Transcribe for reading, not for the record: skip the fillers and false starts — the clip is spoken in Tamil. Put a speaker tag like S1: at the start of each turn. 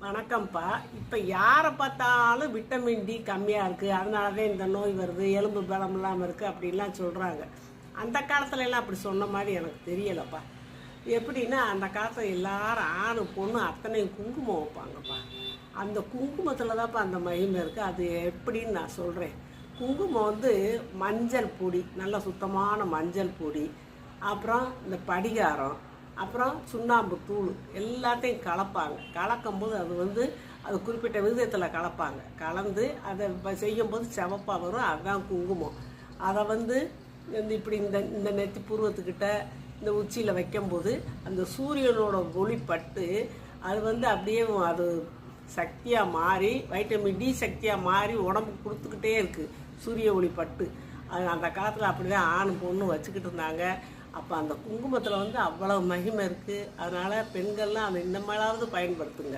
S1: வணக்கம்ப்பா. இப்போ யாரை பார்த்தாலும் விட்டமின் டி கம்மியாக இருக்குது, அதனால தான் இந்த நோய் வருது, எலும்பு பலம் இல்லாமல் இருக்குது அப்படின்லாம் சொல்கிறாங்க. அந்த காலத்துல எல்லாம் அப்படி சொன்ன மாதிரி எனக்கு தெரியலப்பா. எப்படின்னா அந்த காலத்தில் எல்லாரும் ஆணு பொண்ணு அத்தனையும் குங்குமம் வைப்பாங்கப்பா. அந்த குங்குமத்தில் தான்ப்பா அந்த மகிமை இருக்குது. அது எப்படின்னு நான் சொல்கிறேன். குங்குமம் வந்து மஞ்சள் பொடி, நல்ல சுத்தமான மஞ்சள் பொடி, அப்புறம் இந்த படிகாரம், அப்புறம் சுண்ணாம்பு தூள் எல்லாத்தையும் கலப்பாங்க. கலக்கும்போது அது குறிப்பிட்ட விகிதத்தில் கலப்பாங்க. கலந்து அதை செய்யும்போது சிவப்பாக வரும். அதுதான் குங்குமம். அதை இப்படி இந்த இந்த நெத்தி பூர்வத்துக்கிட்ட இந்த உச்சியில் வைக்கும்போது அந்த சூரியனோட ஒளி பட்டு அது அப்படியே அது சக்தியாக மாறி, வைட்டமின் டி சக்தியாக மாறி உடம்புக்கு கொடுத்துக்கிட்டே இருக்குது சூரிய ஒளி பட்டு. அது அந்த காலத்தில் அப்படி தான் ஆண் பொண்ணு வச்சுக்கிட்டு இருந்தாங்க. அப்போ அந்த குங்குமத்தில் அவ்வளோ மகிமை இருக்குது. அதனால் பெண்கள்லாம் அதை இன்னமாவது பயன்படுத்துங்க.